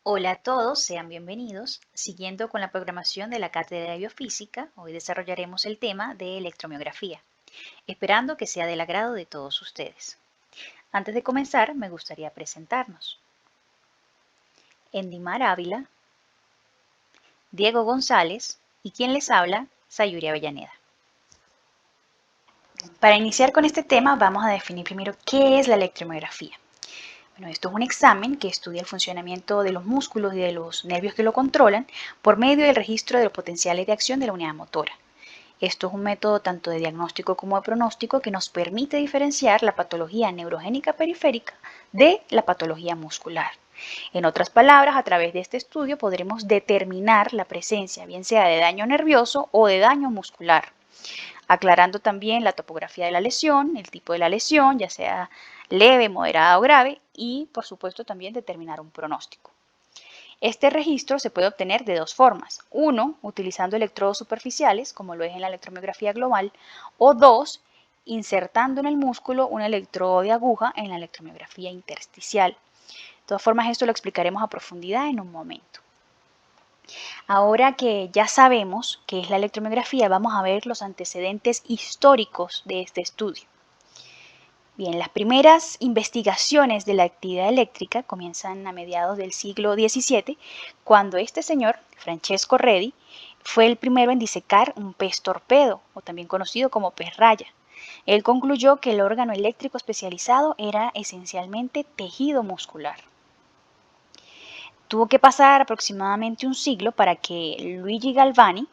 Hola a todos, sean bienvenidos. Siguiendo con la programación de la Cátedra de Biofísica, hoy desarrollaremos el tema de electromiografía, esperando que sea del agrado de todos ustedes. Antes de comenzar, me gustaría presentarnos. Endimar Ávila, Diego González y quien les habla, Sayuri Avellaneda. Para iniciar con este tema, vamos a definir primero qué es la electromiografía. Bueno, esto es un examen que estudia el funcionamiento de los músculos y de los nervios que lo controlan por medio del registro de los potenciales de acción de la unidad motora. Esto es un método tanto de diagnóstico como de pronóstico que nos permite diferenciar la patología neurogénica periférica de la patología muscular. En otras palabras, a través de este estudio podremos determinar la presencia, bien sea de daño nervioso o de daño muscular, aclarando también la topografía de la lesión, el tipo de la lesión, ya sea leve, moderada o grave, y por supuesto también determinar un pronóstico. Este registro se puede obtener de dos formas. Uno, utilizando electrodos superficiales, como lo es en la electromiografía global, o dos, insertando en el músculo un electrodo de aguja en la electromiografía intersticial. De todas formas, esto lo explicaremos a profundidad en un momento. Ahora que ya sabemos qué es la electromiografía, vamos a ver los antecedentes históricos de este estudio. Bien, las primeras investigaciones de la actividad eléctrica comienzan a mediados del siglo XVII, cuando este señor, Francesco Redi, fue el primero en disecar un pez torpedo, o también conocido como pez raya. Él concluyó que el órgano eléctrico especializado era esencialmente tejido muscular. Tuvo que pasar aproximadamente un siglo para que Luigi Galvani,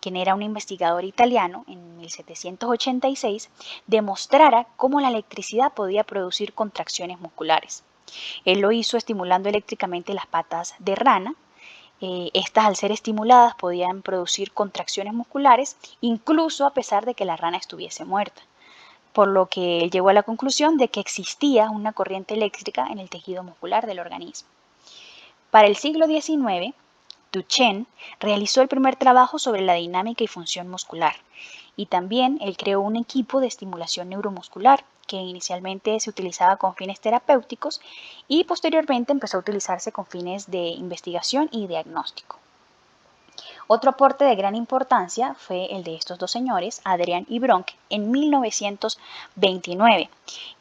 quien era un investigador italiano en 1786, demostrara cómo la electricidad podía producir contracciones musculares. Él lo hizo estimulando eléctricamente las patas de rana. Estas, al ser estimuladas, podían producir contracciones musculares, incluso a pesar de que la rana estuviese muerta, por lo que él llegó a la conclusión de que existía una corriente eléctrica en el tejido muscular del organismo. Para el siglo XIX, Duchenne realizó el primer trabajo sobre la dinámica y función muscular, y también él creó un equipo de estimulación neuromuscular que inicialmente se utilizaba con fines terapéuticos y posteriormente empezó a utilizarse con fines de investigación y diagnóstico. Otro aporte de gran importancia fue el de estos dos señores, Adrian y Bronk, en 1929,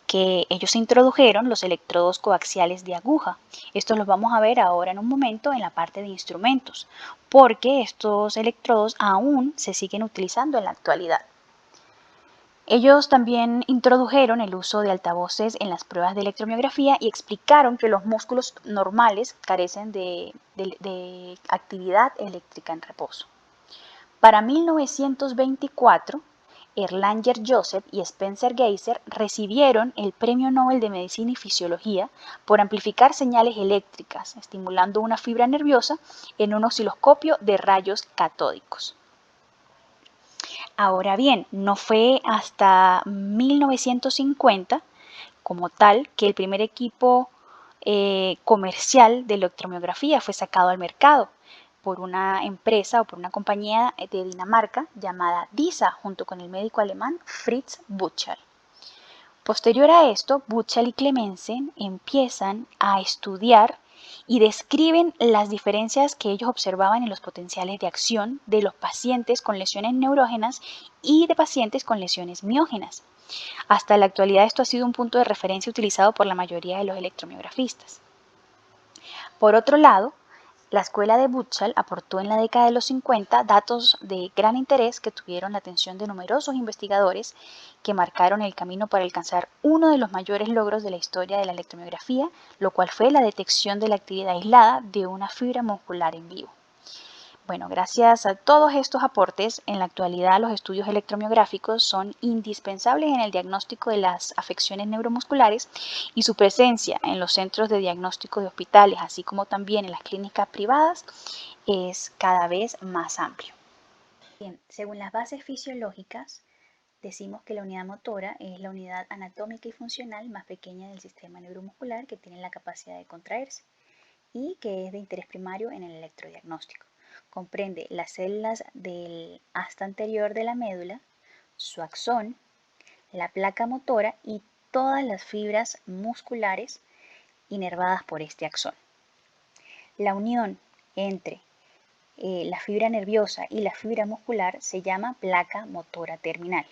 que ellos introdujeron los electrodos coaxiales de aguja. Estos los vamos a ver ahora en un momento en la parte de instrumentos, porque estos electrodos aún se siguen utilizando en la actualidad. Ellos también introdujeron el uso de altavoces en las pruebas de electromiografía y explicaron que los músculos normales carecen de actividad eléctrica en reposo. Para 1924, Erlanger Joseph y Spencer Geiser recibieron el Premio Nobel de Medicina y Fisiología por amplificar señales eléctricas, estimulando una fibra nerviosa en un osciloscopio de rayos catódicos. Ahora bien, no fue hasta 1950 como tal que el primer equipo comercial de electromiografía fue sacado al mercado por una empresa o por una compañía de Dinamarca llamada DISA, junto con el médico alemán Fritz Buchal. Posterior a esto, Buchal y Clemensen empiezan a estudiar y describen las diferencias que ellos observaban en los potenciales de acción de los pacientes con lesiones neurógenas y de pacientes con lesiones miógenas. Hasta la actualidad esto ha sido un punto de referencia utilizado por la mayoría de los electromiografistas. Por otro lado, la escuela de Buchal aportó en la década de los 50 datos de gran interés que tuvieron la atención de numerosos investigadores que marcaron el camino para alcanzar uno de los mayores logros de la historia de la electromiografía, lo cual fue la detección de la actividad aislada de una fibra muscular en vivo. Bueno, gracias a todos estos aportes, en la actualidad los estudios electromiográficos son indispensables en el diagnóstico de las afecciones neuromusculares y su presencia en los centros de diagnóstico de hospitales, así como también en las clínicas privadas, es cada vez más amplio. Bien, según las bases fisiológicas, decimos que la unidad motora es la unidad anatómica y funcional más pequeña del sistema neuromuscular que tiene la capacidad de contraerse y que es de interés primario en el electrodiagnóstico. Comprende las células del asta anterior de la médula, su axón, la placa motora y todas las fibras musculares inervadas por este axón. La unión entre la fibra nerviosa y la fibra muscular se llama placa motora terminal.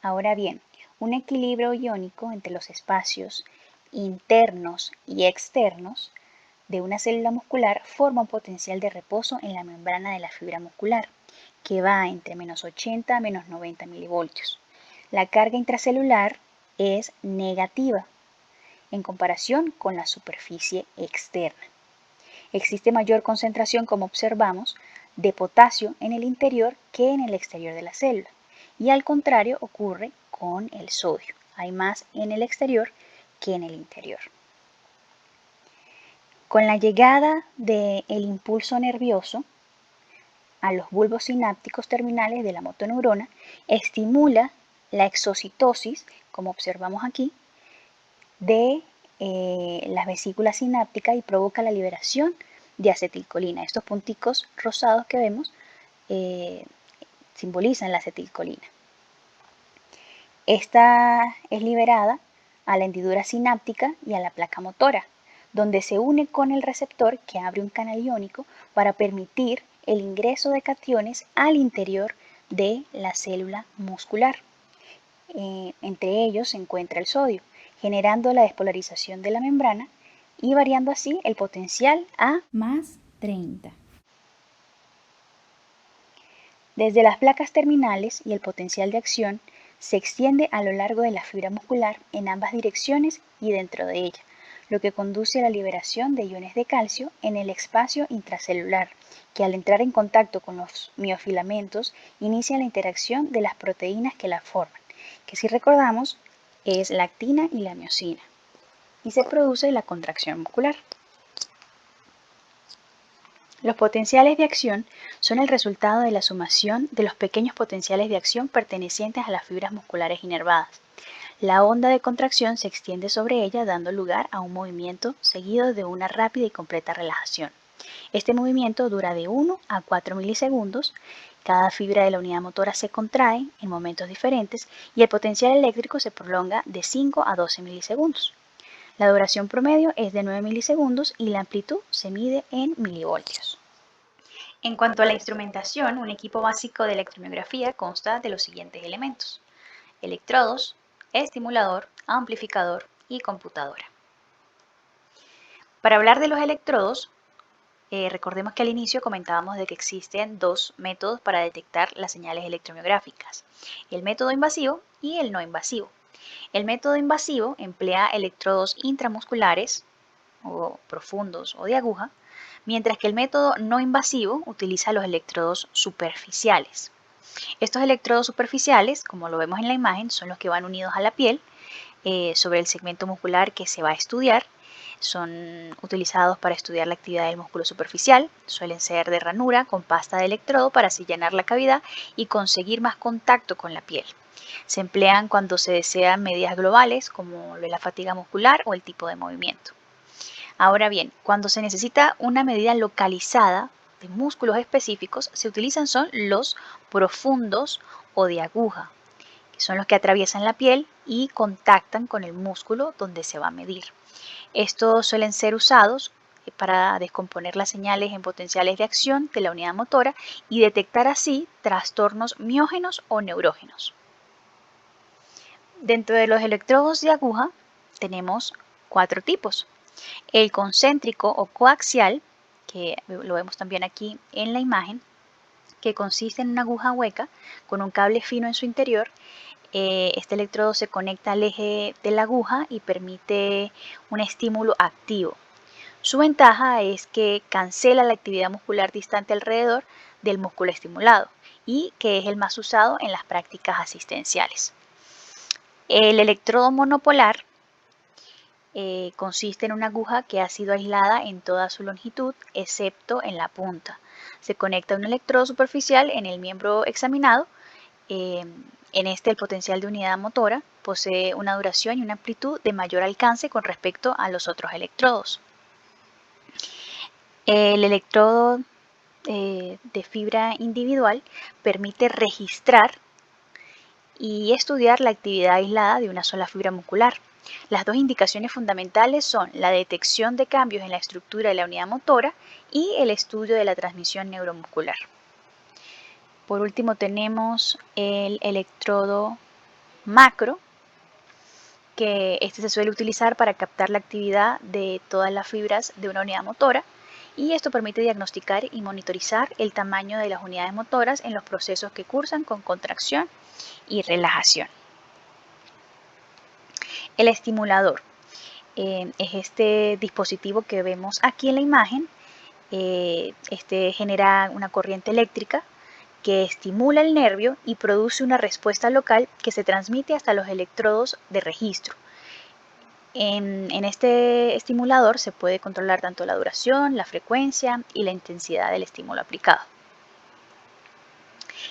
Ahora bien, un equilibrio iónico entre los espacios internos y externos de una célula muscular forma un potencial de reposo en la membrana de la fibra muscular, que va entre menos 80 a menos 90 milivoltios. La carga intracelular es negativa en comparación con la superficie externa. Existe mayor concentración, como observamos, de potasio en el interior que en el exterior de la célula. Y al contrario ocurre con el sodio. Hay más en el exterior que en el interior. Con la llegada del impulso nervioso a los bulbos sinápticos terminales de la motoneurona, estimula la exocitosis, como observamos aquí, de las vesículas sinápticas y provoca la liberación de acetilcolina. Estos punticos rosados que vemos simbolizan la acetilcolina. Esta es liberada a la hendidura sináptica y a la placa motora, donde se une con el receptor que abre un canal iónico para permitir el ingreso de cationes al interior de la célula muscular. Entre ellos se encuentra el sodio, generando la despolarización de la membrana y variando así el potencial a más 30. Desde las placas terminales y el potencial de acción se extiende a lo largo de la fibra muscular en ambas direcciones y dentro de ella, lo que conduce a la liberación de iones de calcio en el espacio intracelular, que al entrar en contacto con los miofilamentos inicia la interacción de las proteínas que la forman, que si recordamos es la actina y la miosina, y se produce la contracción muscular. Los potenciales de acción son el resultado de la sumación de los pequeños potenciales de acción pertenecientes a las fibras musculares inervadas. La onda de contracción se extiende sobre ella dando lugar a un movimiento seguido de una rápida y completa relajación. Este movimiento dura de 1 a 4 milisegundos, cada fibra de la unidad motora se contrae en momentos diferentes y el potencial eléctrico se prolonga de 5 a 12 milisegundos. La duración promedio es de 9 milisegundos y la amplitud se mide en milivoltios. En cuanto a la instrumentación, un equipo básico de electromiografía consta de los siguientes elementos: electrodos, estimulador, amplificador y computadora. Para hablar de los electrodos, recordemos que al inicio comentábamos de que existen dos métodos para detectar las señales electromiográficas: el método invasivo y el no invasivo. El método invasivo emplea electrodos intramusculares o profundos o de aguja, mientras que el método no invasivo utiliza los electrodos superficiales. Estos electrodos superficiales, como lo vemos en la imagen, son los que van unidos a la piel sobre el segmento muscular que se va a estudiar. Son utilizados para estudiar la actividad del músculo superficial, suelen ser de ranura con pasta de electrodo para así llenar la cavidad y conseguir más contacto con la piel. Se emplean cuando se desean medidas globales como la fatiga muscular o el tipo de movimiento. Ahora bien, cuando se necesita una medida localizada de músculos específicos, se utilizan son los profundos o de aguja, que son los que atraviesan la piel y contactan con el músculo donde se va a medir. Estos suelen ser usados para descomponer las señales en potenciales de acción de la unidad motora y detectar así trastornos miógenos o neurógenos. Dentro de los electrodos de aguja tenemos 4 tipos. El concéntrico o coaxial, que lo vemos también aquí en la imagen, que consiste en una aguja hueca con un cable fino en su interior. Este electrodo se conecta al eje de la aguja y permite un estímulo activo. Su ventaja es que cancela la actividad muscular distante alrededor del músculo estimulado y que es el más usado en las prácticas asistenciales. El electrodo monopolar consiste en una aguja que ha sido aislada en toda su longitud, excepto en la punta. Se conecta un electrodo superficial en el miembro examinado. En este, el potencial de unidad motora posee una duración y una amplitud de mayor alcance con respecto a los otros electrodos. El electrodo de fibra individual permite registrar y estudiar la actividad aislada de una sola fibra muscular. Las dos indicaciones fundamentales son la detección de cambios en la estructura de la unidad motora y el estudio de la transmisión neuromuscular. Por último tenemos el electrodo macro, que este se suele utilizar para captar la actividad de todas las fibras de una unidad motora, y esto permite diagnosticar y monitorizar el tamaño de las unidades motoras en los procesos que cursan con contracción y relajación. El estimulador es este dispositivo que vemos aquí en la imagen. Este genera una corriente eléctrica que estimula el nervio y produce una respuesta local que se transmite hasta los electrodos de registro. En este estimulador se puede controlar tanto la duración, la frecuencia y la intensidad del estímulo aplicado.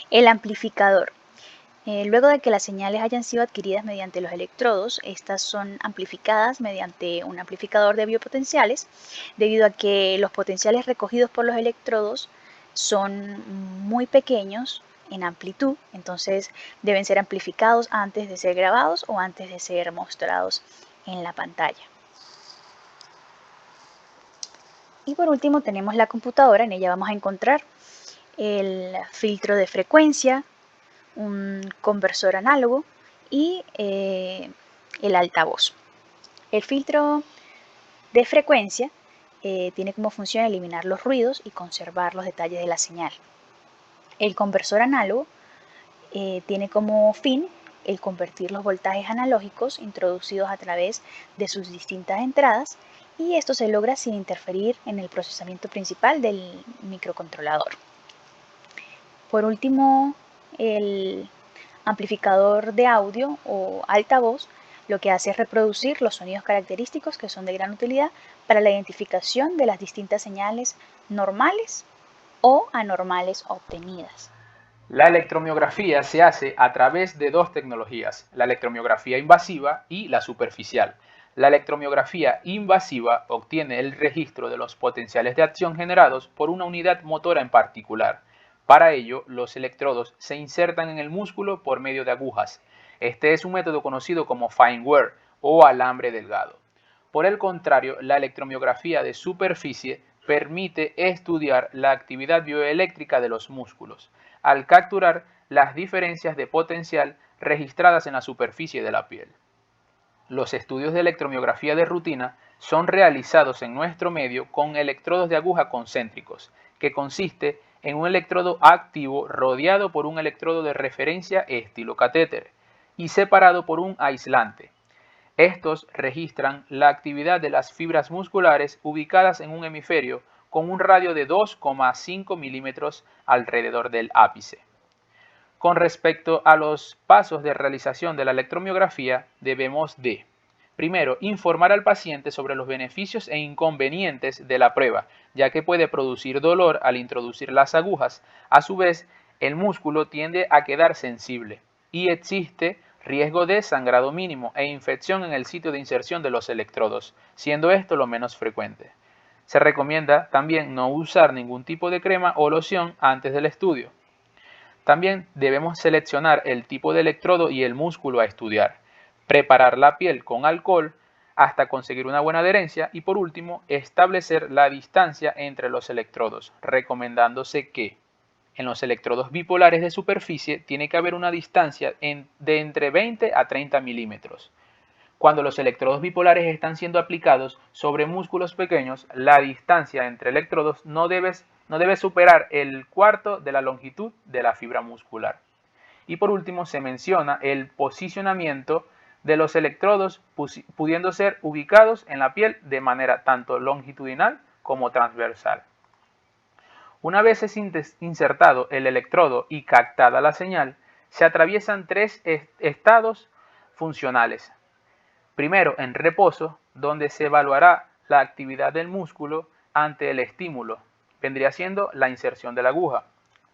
El amplificador. Luego de que las señales hayan sido adquiridas mediante los electrodos, estas son amplificadas mediante un amplificador de biopotenciales, debido a que los potenciales recogidos por los electrodos son muy pequeños en amplitud, entonces deben ser amplificados antes de ser grabados o antes de ser mostrados en la pantalla. Y por último tenemos la computadora. En ella vamos a encontrar el filtro de frecuencia, un conversor análogo y el altavoz. El filtro de frecuencia tiene como función eliminar los ruidos y conservar los detalles de la señal. El conversor análogo tiene como fin el convertir los voltajes analógicos introducidos a través de sus distintas entradas, y esto se logra sin interferir en el procesamiento principal del microcontrolador. Por último, el amplificador de audio o altavoz lo que hace es reproducir los sonidos característicos que son de gran utilidad para la identificación de las distintas señales normales o anormales obtenidas. La electromiografía se hace a través de dos tecnologías, la electromiografía invasiva y la superficial. La electromiografía invasiva obtiene el registro de los potenciales de acción generados por una unidad motora en particular. Para ello, los electrodos se insertan en el músculo por medio de agujas. Este es un método conocido como fine wire o alambre delgado. Por el contrario, la electromiografía de superficie permite estudiar la actividad bioeléctrica de los músculos, al capturar las diferencias de potencial registradas en la superficie de la piel. Los estudios de electromiografía de rutina son realizados en nuestro medio con electrodos de aguja concéntricos, que consiste en un electrodo activo rodeado por un electrodo de referencia estilo catéter y separado por un aislante. Estos registran la actividad de las fibras musculares ubicadas en un hemisferio con un radio de 2,5 milímetros alrededor del ápice. Con respecto a los pasos de realización de la electromiografía, debemos de: primero, informar al paciente sobre los beneficios e inconvenientes de la prueba, ya que puede producir dolor al introducir las agujas. A su vez, el músculo tiende a quedar sensible y existe riesgo de sangrado mínimo e infección en el sitio de inserción de los electrodos, siendo esto lo menos frecuente. Se recomienda también no usar ningún tipo de crema o loción antes del estudio. También debemos seleccionar el tipo de electrodo y el músculo a estudiar, preparar la piel con alcohol hasta conseguir una buena adherencia y, por último, establecer la distancia entre los electrodos, recomendándose que en los electrodos bipolares de superficie tiene que haber una distancia de entre 20 a 30 milímetros. Cuando los electrodos bipolares están siendo aplicados sobre músculos pequeños, la distancia entre electrodos no debe superar el cuarto de la longitud de la fibra muscular. Y por último se menciona el posicionamiento de los electrodos pudiendo ser ubicados en la piel de manera tanto longitudinal como transversal. Una vez es insertado el electrodo y captada la señal, se atraviesan tres estados funcionales. Primero, en reposo, donde se evaluará la actividad del músculo ante el estímulo, vendría siendo la inserción de la aguja.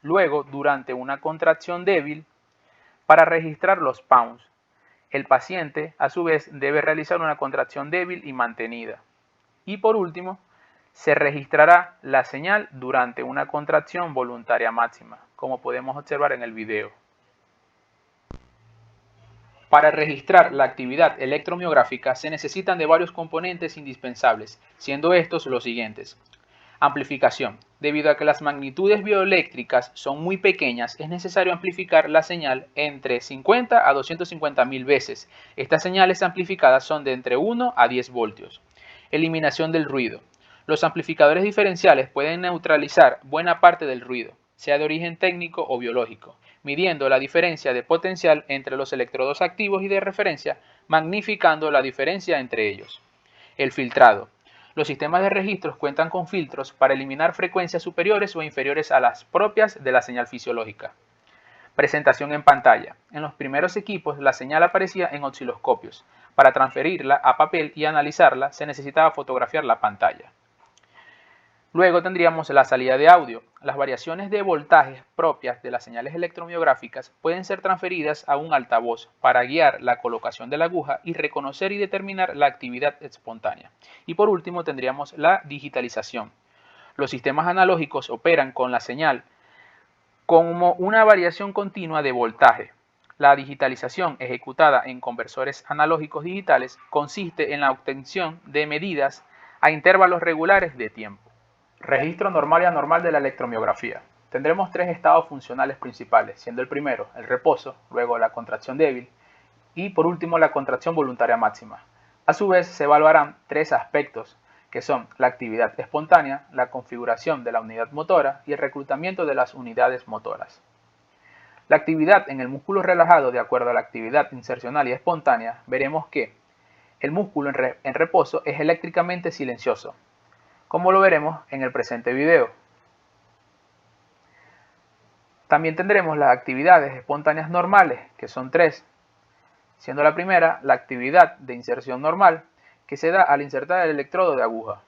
Luego, durante una contracción débil, para registrar los pounds. El paciente, a su vez, debe realizar una contracción débil y mantenida. Y por último, se registrará la señal durante una contracción voluntaria máxima, como podemos observar en el video. Para registrar la actividad electromiográfica se necesitan de varios componentes indispensables, siendo estos los siguientes. Amplificación. Debido a que las magnitudes bioeléctricas son muy pequeñas, es necesario amplificar la señal entre 50 a 250.000 veces. Estas señales amplificadas son de entre 1 a 10 voltios. Eliminación del ruido. Los amplificadores diferenciales pueden neutralizar buena parte del ruido, sea de origen técnico o biológico, midiendo la diferencia de potencial entre los electrodos activos y de referencia, magnificando la diferencia entre ellos. El filtrado. Los sistemas de registros cuentan con filtros para eliminar frecuencias superiores o inferiores a las propias de la señal fisiológica. Presentación en pantalla. En los primeros equipos la señal aparecía en osciloscopios. Para transferirla a papel y analizarla se necesitaba fotografiar la pantalla. Luego tendríamos la salida de audio. Las variaciones de voltajes propias de las señales electromiográficas pueden ser transferidas a un altavoz para guiar la colocación de la aguja y reconocer y determinar la actividad espontánea. Y por último tendríamos la digitalización. Los sistemas analógicos operan con la señal como una variación continua de voltaje. La digitalización ejecutada en conversores analógicos digitales consiste en la obtención de medidas a intervalos regulares de tiempo. Registro normal y anormal de la electromiografía. Tendremos tres estados funcionales principales, siendo el primero el reposo, luego la contracción débil y por último la contracción voluntaria máxima. A su vez se evaluarán tres aspectos que son la actividad espontánea, la configuración de la unidad motora y el reclutamiento de las unidades motoras. La actividad en el músculo relajado de acuerdo a la actividad insercional y espontánea, veremos que el músculo en reposo es eléctricamente silencioso, como lo veremos en el presente video. También tendremos las actividades espontáneas normales, que son tres, siendo la primera la actividad de inserción normal, que se da al insertar el electrodo de aguja.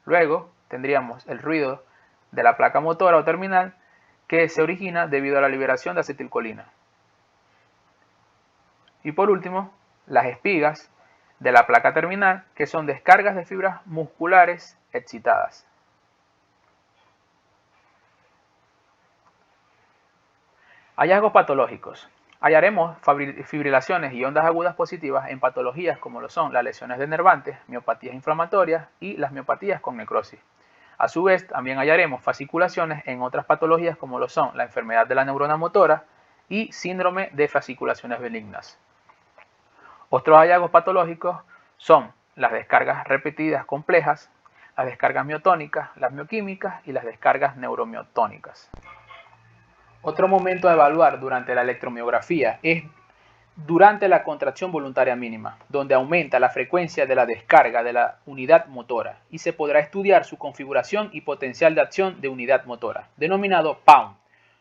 Luego tendríamos el ruido de la placa motora o terminal, que se origina debido a la liberación de acetilcolina. Y por último, las espigas de la placa terminal, que son descargas de fibras musculares excitadas. Hallazgos patológicos. Hallaremos fibrilaciones y ondas agudas positivas en patologías como lo son las lesiones denervantes, miopatías inflamatorias y las miopatías con necrosis. A su vez, también hallaremos fasciculaciones en otras patologías como lo son la enfermedad de la neurona motora y síndrome de fasciculaciones benignas. Otros hallazgos patológicos son las descargas repetidas complejas, las descargas miotónicas, las mioquímicas y las descargas neuromiotónicas. Otro momento a evaluar durante la electromiografía es durante la contracción voluntaria mínima, donde aumenta la frecuencia de la descarga de la unidad motora y se podrá estudiar su configuración y potencial de acción de unidad motora, denominado Pound.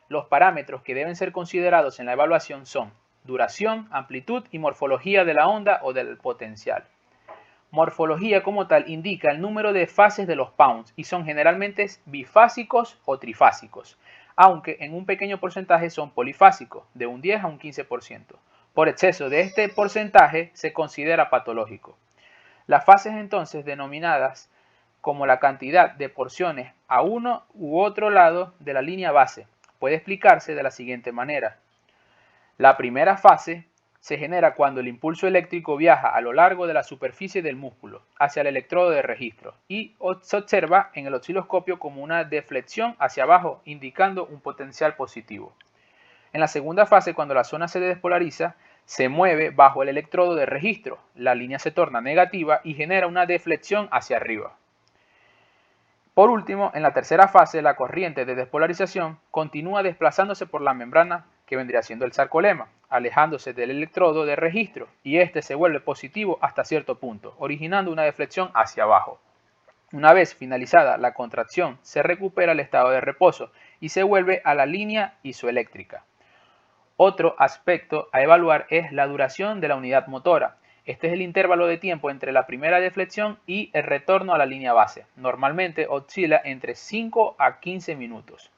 Los parámetros que deben ser considerados en la evaluación son duración, amplitud y morfología de la onda o del potencial. Morfología como tal indica el número de fases de los pounds y son generalmente bifásicos o trifásicos, aunque en un pequeño porcentaje son polifásicos, de un 10 a un 15%. Por exceso de este porcentaje se considera patológico. Las fases entonces denominadas como la cantidad de porciones a uno u otro lado de la línea base puede explicarse de la siguiente manera. La primera fase se genera cuando el impulso eléctrico viaja a lo largo de la superficie del músculo hacia el electrodo de registro y se observa en el osciloscopio como una deflexión hacia abajo indicando un potencial positivo. En la segunda fase, cuando la zona se despolariza, se mueve bajo el electrodo de registro, la línea se torna negativa y genera una deflexión hacia arriba. Por último, en la tercera fase, la corriente de despolarización continúa desplazándose por la membrana que vendría siendo el sarcolema, alejándose del electrodo de registro, y este se vuelve positivo hasta cierto punto, originando una deflexión hacia abajo. Una vez finalizada la contracción, se recupera el estado de reposo y se vuelve a la línea isoeléctrica. Otro aspecto a evaluar es la duración de la unidad motora. Este es el intervalo de tiempo entre la primera deflexión y el retorno a la línea base. Normalmente oscila entre 5 a 15 minutos.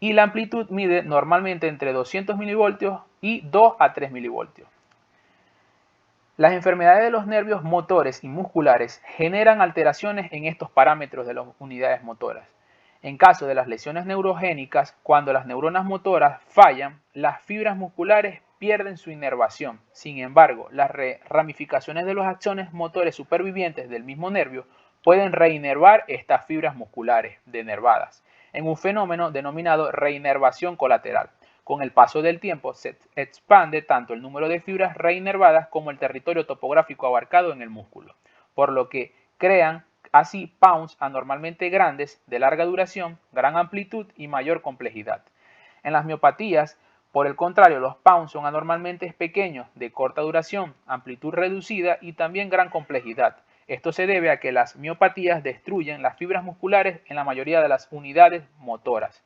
Y la amplitud mide normalmente entre 200 milivoltios y 2 a 3 milivoltios. Las enfermedades de los nervios motores y musculares generan alteraciones en estos parámetros de las unidades motoras. En caso de las lesiones neurogénicas, cuando las neuronas motoras fallan, las fibras musculares pierden su inervación. Sin embargo, las ramificaciones de los axones motores supervivientes del mismo nervio pueden reinervar estas fibras musculares denervadas, en un fenómeno denominado reinervación colateral. Con el paso del tiempo se expande tanto el número de fibras reinervadas como el territorio topográfico abarcado en el músculo, por lo que crean así pounds anormalmente grandes, de larga duración, gran amplitud y mayor complejidad. En las miopatías, por el contrario, los pounds son anormalmente pequeños, de corta duración, amplitud reducida y también gran complejidad. Esto se debe a que las miopatías destruyen las fibras musculares en la mayoría de las unidades motoras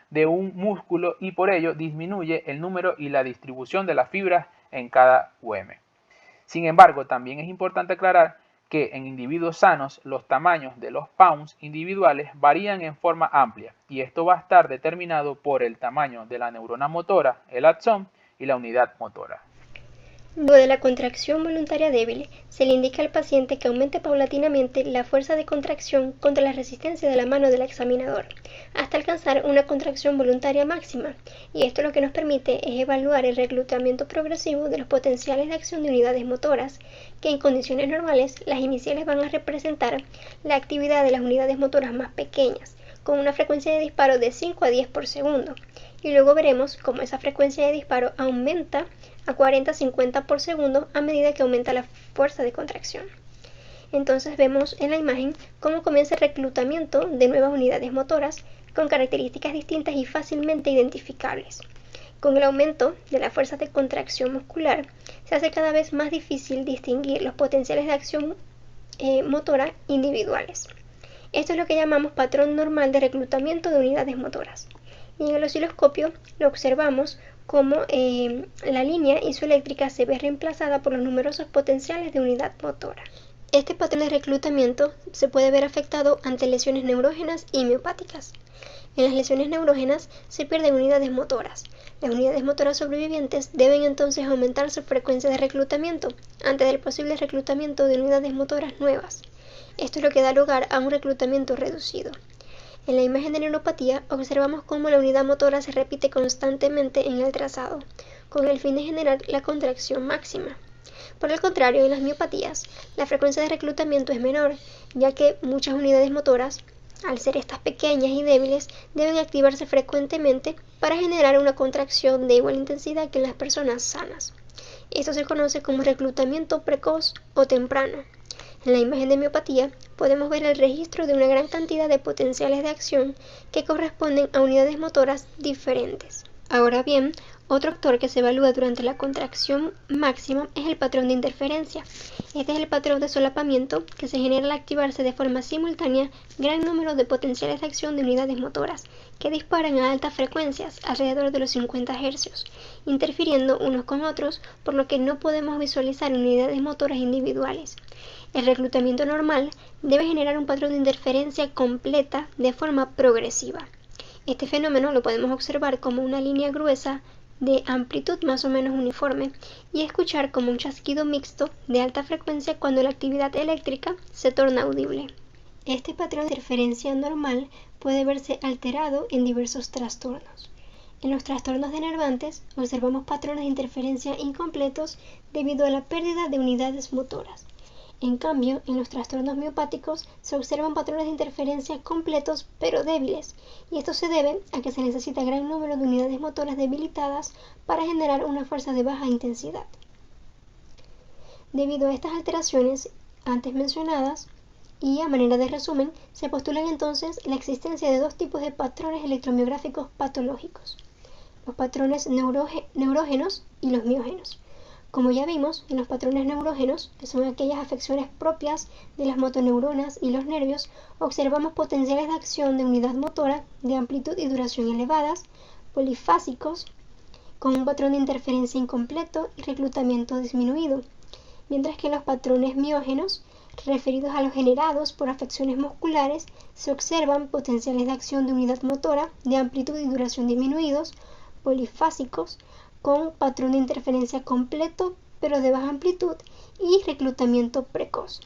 de un músculo y por ello disminuye el número y la distribución de las fibras en cada UM. Sin embargo, también es importante aclarar que en individuos sanos los tamaños de los pounds individuales varían en forma amplia y esto va a estar determinado por el tamaño de la neurona motora, el axón y la unidad motora. Luego de la contracción voluntaria débil, se le indica al paciente que aumente paulatinamente la fuerza de contracción contra la resistencia de la mano del examinador, hasta alcanzar una contracción voluntaria máxima, y esto lo que nos permite es evaluar el reclutamiento progresivo de los potenciales de acción de unidades motoras, que en condiciones normales las iniciales van a representar la actividad de las unidades motoras más pequeñas, con una frecuencia de disparo de 5 a 10 por segundo, y luego veremos cómo esa frecuencia de disparo aumenta a 40-50 por segundo a medida que aumenta la fuerza de contracción. Entonces vemos en la imagen cómo comienza el reclutamiento de nuevas unidades motoras con características distintas y fácilmente identificables. Con el aumento de la fuerza de contracción muscular, se hace cada vez más difícil distinguir los potenciales de acción motora individuales. Esto es lo que llamamos patrón normal de reclutamiento de unidades motoras. Y en el osciloscopio lo observamos como la línea isoeléctrica se ve reemplazada por los numerosos potenciales de unidad motora. Este patrón de reclutamiento se puede ver afectado ante lesiones neurógenas y miopáticas. En las lesiones neurógenas se pierden unidades motoras. Las unidades motoras sobrevivientes deben entonces aumentar su frecuencia de reclutamiento antes del posible reclutamiento de unidades motoras nuevas. Esto es lo que da lugar a un reclutamiento reducido. En la imagen de neuropatía observamos cómo la unidad motora se repite constantemente en el trazado, con el fin de generar la contracción máxima. Por el contrario, en las miopatías, la frecuencia de reclutamiento es menor, ya que muchas unidades motoras, al ser estas pequeñas y débiles, deben activarse frecuentemente para generar una contracción de igual intensidad que en las personas sanas. Esto se conoce como reclutamiento precoz o temprano. En la imagen de miopatía podemos ver el registro de una gran cantidad de potenciales de acción que corresponden a unidades motoras diferentes. Ahora bien, otro factor que se evalúa durante la contracción máxima es el patrón de interferencia. Este es el patrón de solapamiento que se genera al activarse de forma simultánea gran número de potenciales de acción de unidades motoras que disparan a altas frecuencias, alrededor de los 50 Hz, interfiriendo unos con otros, por lo que no podemos visualizar unidades motoras individuales. El reclutamiento normal debe generar un patrón de interferencia completa de forma progresiva. Este fenómeno lo podemos observar como una línea gruesa de amplitud más o menos uniforme y escuchar como un chasquido mixto de alta frecuencia cuando la actividad eléctrica se torna audible. Este patrón de interferencia normal puede verse alterado en diversos trastornos. En los trastornos denervantes observamos patrones de interferencia incompletos debido a la pérdida de unidades motoras. En cambio, en los trastornos miopáticos se observan patrones de interferencia completos pero débiles, y esto se debe a que se necesita gran número de unidades motoras debilitadas para generar una fuerza de baja intensidad. Debido a estas alteraciones antes mencionadas, y a manera de resumen, se postulan entonces la existencia de dos tipos de patrones electromiográficos patológicos: los patrones neurógenos y los miógenos. Como ya vimos, en los patrones neurógenos, que son aquellas afecciones propias de las motoneuronas y los nervios, observamos potenciales de acción de unidad motora de amplitud y duración elevadas, polifásicos, con un patrón de interferencia incompleto y reclutamiento disminuido, mientras que en los patrones miógenos, referidos a los generados por afecciones musculares, se observan potenciales de acción de unidad motora de amplitud y duración disminuidos, polifásicos, con patrón de interferencia completo pero de baja amplitud y reclutamiento precoz.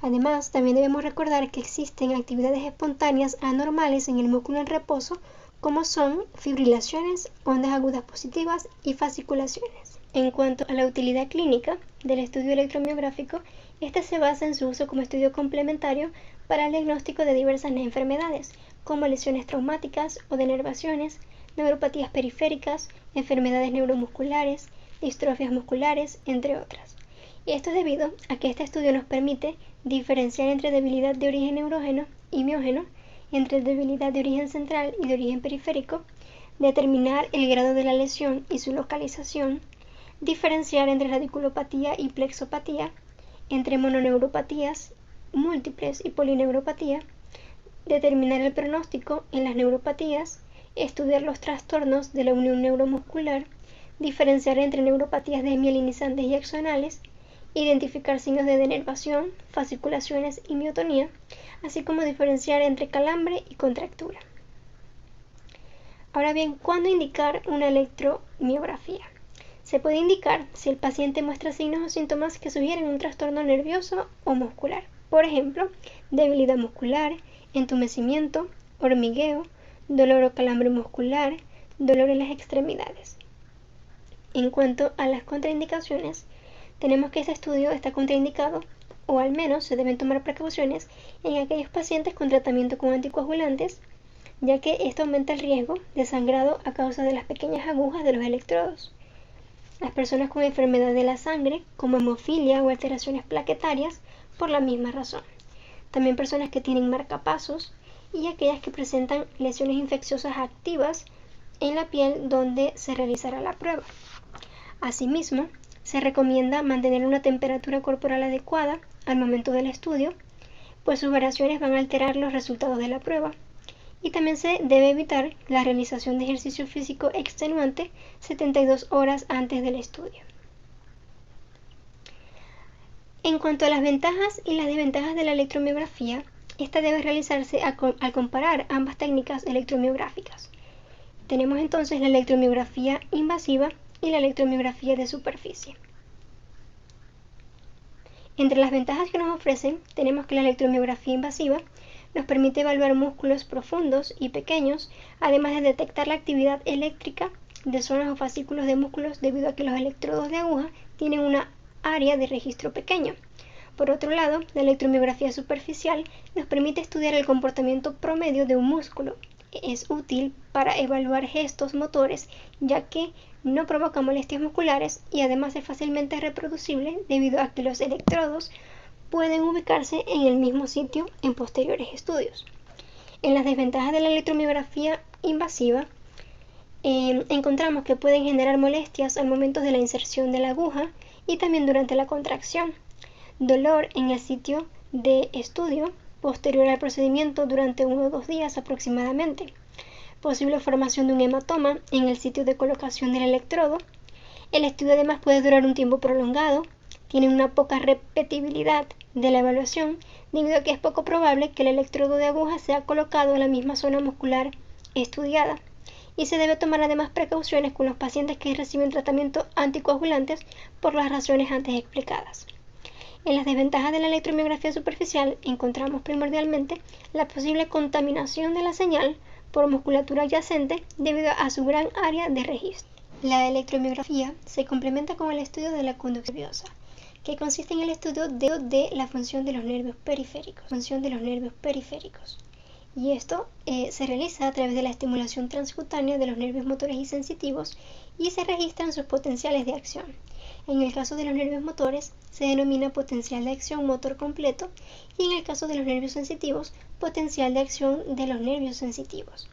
Además, también debemos recordar que existen actividades espontáneas anormales en el músculo en reposo, como son fibrilaciones, ondas agudas positivas y fasciculaciones. En cuanto a la utilidad clínica del estudio electromiográfico, este se basa en su uso como estudio complementario para el diagnóstico de diversas enfermedades, como lesiones traumáticas o denervaciones, neuropatías periféricas, enfermedades neuromusculares, distrofias musculares, entre otras. Y esto es debido a que este estudio nos permite diferenciar entre debilidad de origen neurógeno y miógeno, entre debilidad de origen central y de origen periférico, determinar el grado de la lesión y su localización, diferenciar entre radiculopatía y plexopatía, entre mononeuropatías múltiples y polineuropatía, determinar el pronóstico en las neuropatías, estudiar los trastornos de la unión neuromuscular, diferenciar entre neuropatías desmielinizantes y axonales, identificar signos de denervación, fasciculaciones y miotonía, así como diferenciar entre calambre y contractura. Ahora bien, ¿cuándo indicar una electromiografía? Se puede indicar si el paciente muestra signos o síntomas que sugieren un trastorno nervioso o muscular. Por ejemplo, debilidad muscular, entumecimiento, hormigueo, dolor o calambre muscular, dolor en las extremidades. En cuanto a las contraindicaciones, tenemos que este estudio está contraindicado, o al menos se deben tomar precauciones en aquellos pacientes con tratamiento con anticoagulantes, ya que esto aumenta el riesgo de sangrado a causa de las pequeñas agujas de los electrodos. Las personas con enfermedad de la sangre, como hemofilia o alteraciones plaquetarias, por la misma razón. También personas que tienen marcapasos y aquellas que presentan lesiones infecciosas activas en la piel donde se realizará la prueba. Asimismo, se recomienda mantener una temperatura corporal adecuada al momento del estudio, pues sus variaciones van a alterar los resultados de la prueba. Y también se debe evitar la realización de ejercicio físico extenuante 72 horas antes del estudio. En cuanto a las ventajas y las desventajas de la electromiografía, esta debe realizarse al comparar ambas técnicas electromiográficas. Tenemos entonces la electromiografía invasiva y la electromiografía de superficie. Entre las ventajas que nos ofrecen, tenemos que la electromiografía invasiva nos permite evaluar músculos profundos y pequeños, además de detectar la actividad eléctrica de zonas o fascículos de músculos debido a que los electrodos de aguja tienen una área de registro pequeño. Por otro lado, la electromiografía superficial nos permite estudiar el comportamiento promedio de un músculo. Es útil para evaluar gestos motores, ya que no provoca molestias musculares y además es fácilmente reproducible debido a que los electrodos pueden ubicarse en el mismo sitio en posteriores estudios. En las desventajas de la electromiografía invasiva, encontramos que pueden generar molestias al momento de la inserción de la aguja y también durante la contracción, dolor en el sitio de estudio posterior al procedimiento durante 1 o 2 días aproximadamente, posible formación de un hematoma en el sitio de colocación del electrodo. El estudio además puede durar un tiempo prolongado, tiene una poca repetibilidad de la evaluación debido a que es poco probable que el electrodo de aguja sea colocado en la misma zona muscular estudiada, y se debe tomar además precauciones con los pacientes que reciben tratamiento anticoagulantes por las razones antes explicadas. En las desventajas de la electromiografía superficial encontramos primordialmente la posible contaminación de la señal por musculatura adyacente debido a su gran área de registro. La electromiografía se complementa con el estudio de la conducción nerviosa, que consiste en el estudio de la función de los nervios periféricos. Y esto se realiza a través de la estimulación transcutánea de los nervios motores y sensitivos y se registran sus potenciales de acción. En el caso de los nervios motores se denomina potencial de acción motor completo y en el caso de los nervios sensitivos, potencial de acción de los nervios sensitivos.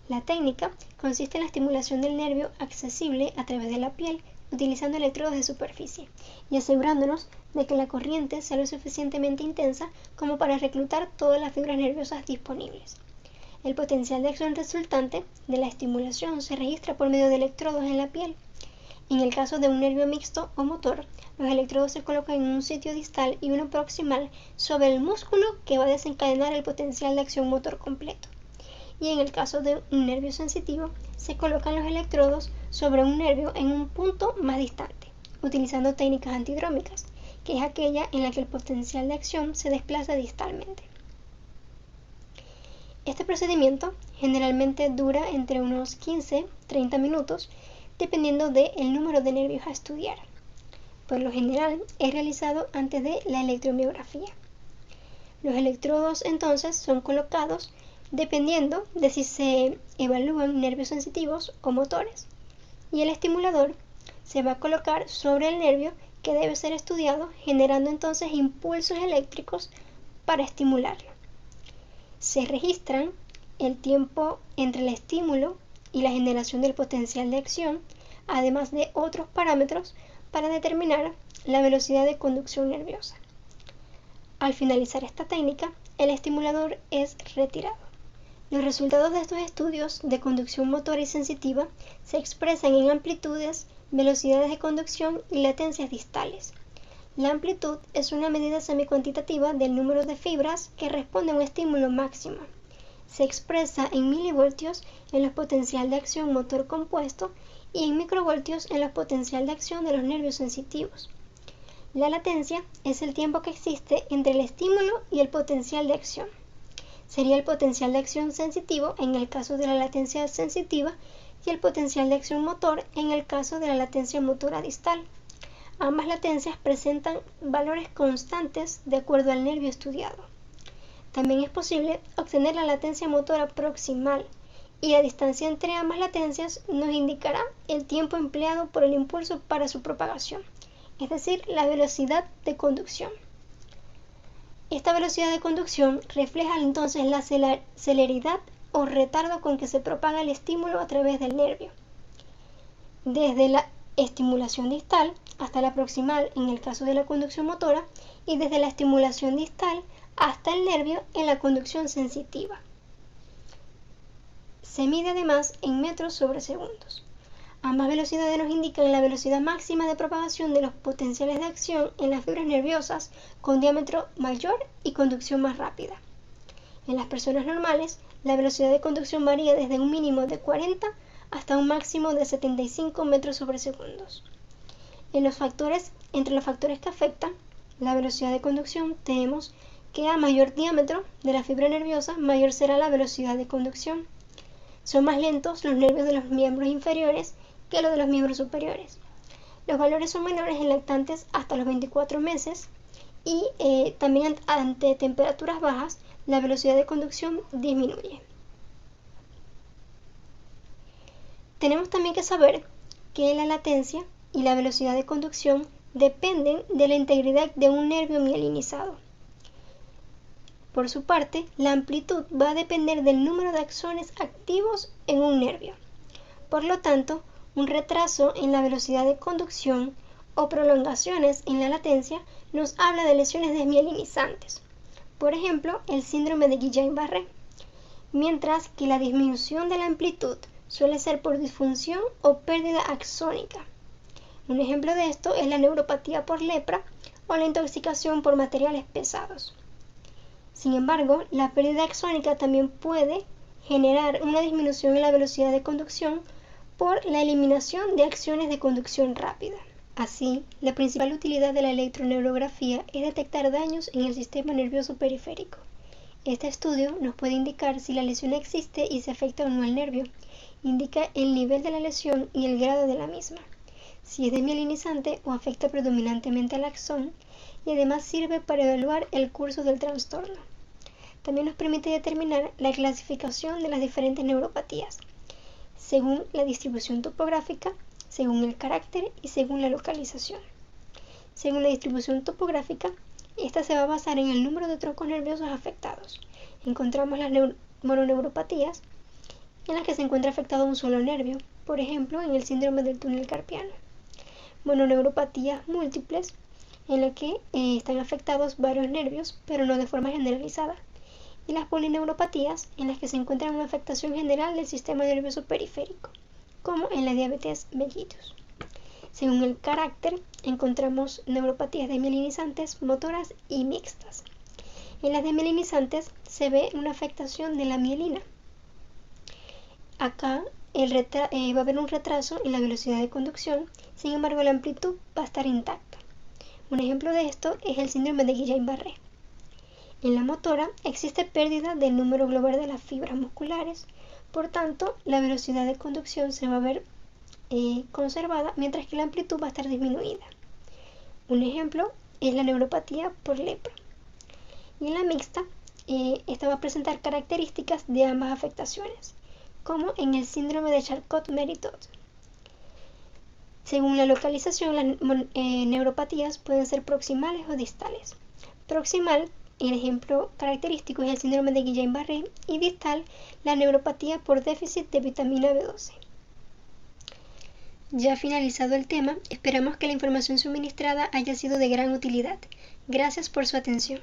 La técnica consiste en la estimulación del nervio accesible a través de la piel utilizando electrodos de superficie y asegurándonos de que la corriente sea lo suficientemente intensa como para reclutar todas las fibras nerviosas disponibles. El potencial de acción resultante de la estimulación se registra por medio de electrodos en la piel. En el caso de un nervio mixto o motor, los electrodos se colocan en un sitio distal y uno proximal sobre el músculo que va a desencadenar el potencial de acción motor completo. Y en el caso de un nervio sensitivo, se colocan los electrodos sobre un nervio en un punto más distante, utilizando técnicas antidrómicas, que es aquella en la que el potencial de acción se desplaza distalmente. Este procedimiento generalmente dura entre unos 15-30 minutos, dependiendo del número de nervios a estudiar. Por lo general es realizado antes de la electromiografía. Los electrodos entonces son colocados dependiendo de si se evalúan nervios sensitivos o motores, y el estimulador se va a colocar sobre el nervio que debe ser estudiado, generando entonces impulsos eléctricos para estimularlo. Se registran el tiempo entre el estímulo y la generación del potencial de acción, además de otros parámetros para determinar la velocidad de conducción nerviosa. Al finalizar esta técnica, el estimulador es retirado. Los resultados de estos estudios de conducción motora y sensitiva se expresan en amplitudes, velocidades de conducción y latencias distales. La amplitud es una medida semicuantitativa del número de fibras que responde a un estímulo máximo. Se expresa en milivoltios en el potencial de acción motor compuesto y en microvoltios en el potencial de acción de los nervios sensitivos. La latencia es el tiempo que existe entre el estímulo y el potencial de acción. Sería el potencial de acción sensitivo en el caso de la latencia sensitiva y el potencial de acción motor en el caso de la latencia motora distal. Ambas latencias presentan valores constantes de acuerdo al nervio estudiado. También es posible obtener la latencia motora proximal, y la distancia entre ambas latencias nos indicará el tiempo empleado por el impulso para su propagación, es decir, la velocidad de conducción. Esta velocidad de conducción refleja entonces la celeridad o retardo con que se propaga el estímulo a través del nervio, desde la estimulación distal hasta la proximal en el caso de la conducción motora y desde la estimulación distal hasta el nervio en la conducción sensitiva. Se mide además en metros sobre segundos. Ambas velocidades nos indican la velocidad máxima de propagación de los potenciales de acción en las fibras nerviosas con diámetro mayor y conducción más rápida. En las personas normales, la velocidad de conducción varía desde un mínimo de 40 hasta un máximo de 75 metros sobre segundos. Entre los factores que afectan la velocidad de conducción, tenemos que a mayor diámetro de la fibra nerviosa, mayor será la velocidad de conducción. Son más lentos los nervios de los miembros inferiores que los de los miembros superiores. Los valores son menores en lactantes hasta los 24 meses y también ante temperaturas bajas la velocidad de conducción disminuye. Tenemos también que saber que la latencia y la velocidad de conducción dependen de la integridad de un nervio mielinizado. Por su parte, la amplitud va a depender del número de axones activos en un nervio. Por lo tanto, un retraso en la velocidad de conducción o prolongaciones en la latencia nos habla de lesiones desmielinizantes. Por ejemplo, el síndrome de Guillain-Barré, mientras que la disminución de la amplitud suele ser por disfunción o pérdida axónica. Un ejemplo de esto es la neuropatía por lepra o la intoxicación por materiales pesados. Sin embargo, la pérdida axónica también puede generar una disminución en la velocidad de conducción por la eliminación de acciones de conducción rápida. Así, la principal utilidad de la electroneurografía es detectar daños en el sistema nervioso periférico. Este estudio nos puede indicar si la lesión existe y si afecta o no al nervio. Indica el nivel de la lesión y el grado de la misma, si es desmielinizante o afecta predominantemente al axón, y además sirve para evaluar el curso del trastorno. También nos permite determinar la clasificación de las diferentes neuropatías, según la distribución topográfica, según el carácter y según la localización. Según la distribución topográfica, esta se va a basar en el número de troncos nerviosos afectados. Encontramos las mononeuropatías, en las que se encuentra afectado un solo nervio, por ejemplo en el síndrome del túnel carpiano. Mononeuropatías múltiples, en las que están afectados varios nervios, pero no de forma generalizada. Y las polineuropatías, en las que se encuentra una afectación general del sistema nervioso periférico, como en la diabetes mellitus. Según el carácter, encontramos neuropatías desmielinizantes, motoras y mixtas. En las desmielinizantes se ve una afectación de la mielina. Acá va a haber un retraso en la velocidad de conducción, sin embargo la amplitud va a estar intacta. Un ejemplo de esto es el síndrome de Guillain-Barré. En la motora existe pérdida del número global de las fibras musculares, por tanto la velocidad de conducción se va a ver conservada, mientras que la amplitud va a estar disminuida. Un ejemplo es la neuropatía por lepra. Y en la mixta, esta va a presentar características de ambas afectaciones, como en el síndrome de Charcot-Marie-Tooth. Según la localización, las neuropatías pueden ser proximales o distales. Proximal, el ejemplo característico es el síndrome de Guillain-Barré, y distal, la neuropatía por déficit de vitamina B12. Ya finalizado el tema, esperamos que la información suministrada haya sido de gran utilidad. Gracias por su atención.